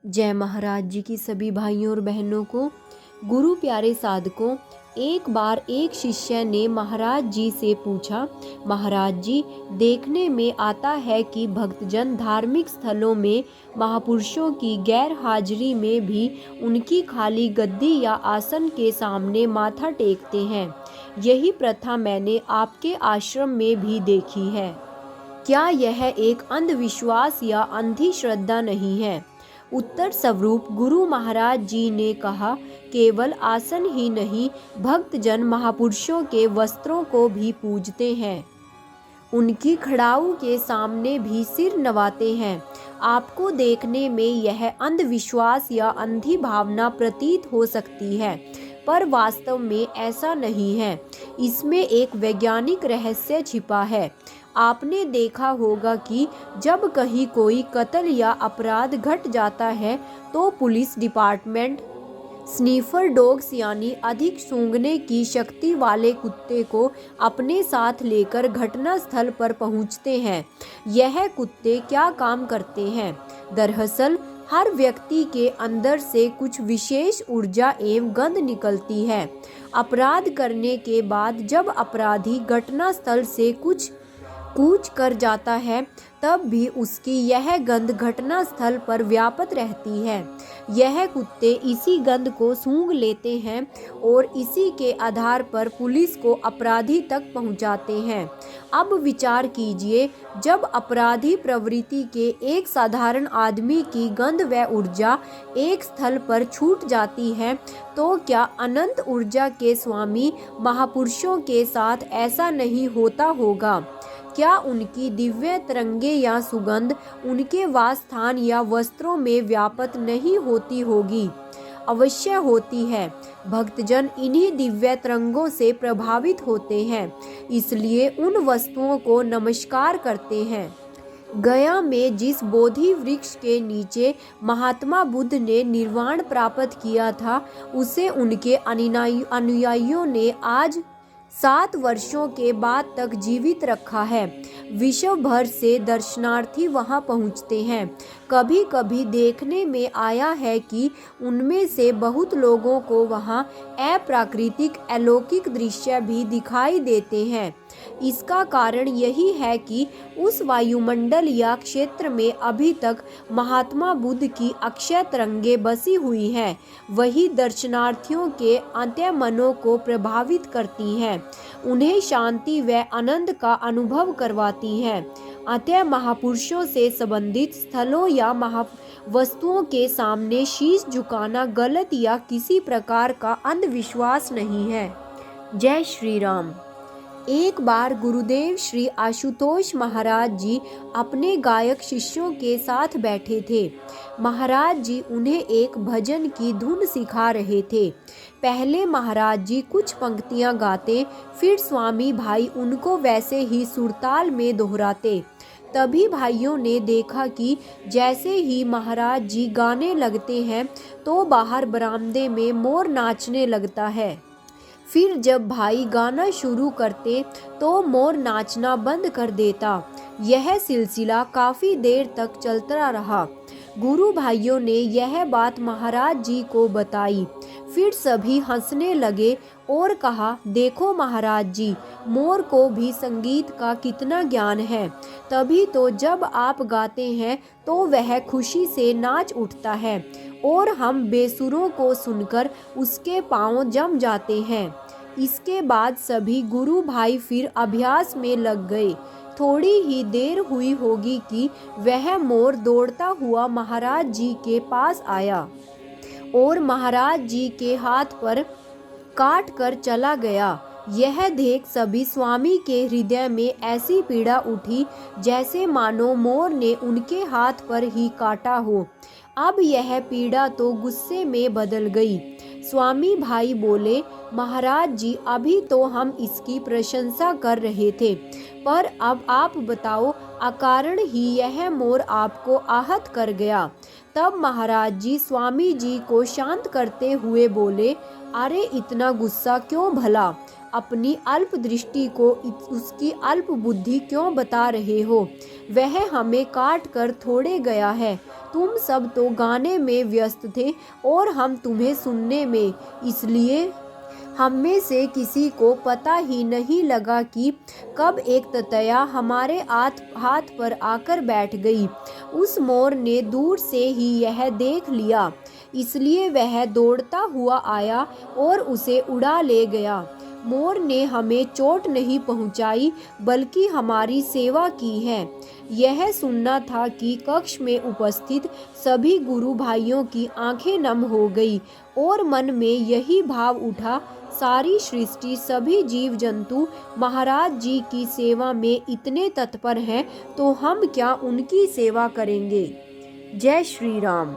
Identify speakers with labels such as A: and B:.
A: जय महाराज जी की सभी भाइयों और बहनों को। गुरु प्यारे साधकों, एक बार एक शिष्य ने महाराज जी से पूछा, महाराज जी, देखने में आता है कि भक्तजन धार्मिक स्थलों में महापुरुषों की गैर हाजिरी में भी उनकी खाली गद्दी या आसन के सामने माथा टेकते हैं। यही प्रथा मैंने आपके आश्रम में भी देखी है। क्या यह एक अंधविश्वास या अंधी श्रद्धा नहीं है? उत्तर स्वरूप गुरु महाराज जी ने कहा, केवल आसन ही नहीं, भक्तजन महापुरुषों के वस्त्रों को भी पूजते हैं, उनकी खड़ाऊ के सामने भी सिर नवाते हैं। आपको देखने में यह अंधविश्वास या अंधी भावना प्रतीत हो सकती है, पर वास्तव में ऐसा नहीं है। इसमें एक वैज्ञानिक रहस्य छिपा है। आपने देखा होगा कि जब कहीं कोई कत्ल या अपराध घट जाता है तो पुलिस डिपार्टमेंट स्नीफर डॉग्स यानी अधिक सूंघने की शक्ति वाले कुत्ते को अपने साथ लेकर घटना स्थल पर पहुंचते हैं। यह कुत्ते क्या काम करते हैं? दरअसल हर व्यक्ति के अंदर से कुछ विशेष ऊर्जा एवं गंध निकलती है। अपराध करने के बाद जब अपराधी घटना स्थल से कुछ कूच कर जाता है, तब भी उसकी यह गंध घटना स्थल पर व्याप्त रहती है। यह कुत्ते इसी गंध को सूंघ लेते हैं और इसी के आधार पर पुलिस को अपराधी तक पहुंचाते हैं। अब विचार कीजिए, जब अपराधी प्रवृत्ति के एक साधारण आदमी की गंध व ऊर्जा एक स्थल पर छूट जाती है, तो क्या अनंत ऊर्जा के स्वामी महापुरुषों के साथ ऐसा नहीं होता होगा? क्या उनकी दिव्य तरंगे या सुगंध उनके वास स्थान या वस्त्रों में व्याप्त नहीं होती होगी? अवश्य होती है। भक्तजन इन्हीं दिव्य तरंगों से प्रभावित होते हैं, इसलिए उन वस्तुओं को नमस्कार करते हैं। गया में जिस बोधि वृक्ष के नीचे महात्मा बुद्ध ने निर्वाण प्राप्त किया था, उसे उनके अनुयायियों ने आज 7 वर्षों के बाद तक जीवित रखा है। विश्व भर से दर्शनार्थी वहां पहुंचते हैं। कभी कभी देखने में आया है कि उनमें से बहुत लोगों को वहां अप्राकृतिक अलौकिक दृश्य भी दिखाई देते हैं। इसका कारण यही है कि उस वायुमंडल या क्षेत्र में अभी तक महात्मा बुद्ध की अक्षय तरंगे बसी हुई हैं। वही दर्शनार्थियों के अंतर्मनों को प्रभावित करती हैं, उन्हें शांति व आनंद का अनुभव करवाती हैं। अतः महापुरुषों से संबंधित स्थलों या वस्तुओं के सामने शीश झुकाना गलत या किसी प्रकार का अंधविश्वास नहीं है। जय श्री राम। एक बार गुरुदेव श्री आशुतोष महाराज जी अपने गायक शिष्यों के साथ बैठे थे। महाराज जी उन्हें एक भजन की धुन सिखा रहे थे। पहले महाराज जी कुछ पंक्तियां गाते, फिर स्वामी भाई उनको वैसे ही सुरताल में दोहराते। तभी भाइयों ने देखा कि जैसे ही महाराज जी गाने लगते हैं तो बाहर बरामदे में मोर नाचने लगता है। फिर जब भाई गाना शुरू करते तो मोर नाचना बंद कर देता। यह सिलसिला काफ़ी देर तक चलता रहा। गुरु भाइयों ने यह बात महाराज जी को बताई। फिर सभी हंसने लगे और कहा, देखो महाराज जी, मोर को भी संगीत का कितना ज्ञान है। तभी तो जब आप गाते हैं तो वह खुशी से नाच उठता है और हम बेसुरों को सुनकर उसके पांव जम जाते हैं। इसके बाद सभी गुरु भाई फिर अभ्यास में लग गए। थोड़ी ही देर हुई होगी कि वह मोर दौड़ता हुआ महाराज जी के पास आया और महाराज जी के हाथ पर काट कर चला गया। यह देख सभी स्वामी के हृदय में ऐसी पीड़ा उठी जैसे मानो मोर ने उनके हाथ पर ही काटा हो। अब यह पीड़ा तो गुस्से में बदल गई। स्वामी भाई बोले, महाराज जी, अभी तो हम इसकी प्रशंसा कर रहे थे, पर अब आप बताओ, अकारण ही यह मोर आपको आहत कर गया। तब महाराज जी स्वामी जी को शांत करते हुए बोले, अरे इतना गुस्सा क्यों भला? अपनी अल्प दृष्टि को उसकी अल्प बुद्धि क्यों बता रहे हो? वह हमें काट कर थोड़े गया है। तुम सब तो गाने में व्यस्त थे और हम तुम्हें सुनने में, इसलिए हम में से किसी को पता ही नहीं लगा कि कब एक ततैया हमारे हाथ पर आकर बैठ गई। उस मोर ने दूर से ही यह देख लिया, इसलिए वह दौड़ता हुआ आया और उसे उड़ा ले गया। मोर ने हमें चोट नहीं पहुंचाई, बल्कि हमारी सेवा की है। यह सुनना था कि कक्ष में उपस्थित सभी गुरु भाइयों की आंखें नम हो गई और मन में यही भाव उठा, सारी सृष्टि, सभी जीव जंतु महाराज जी की सेवा में इतने तत्पर हैं, तो हम क्या उनकी सेवा करेंगे? जय श्री राम।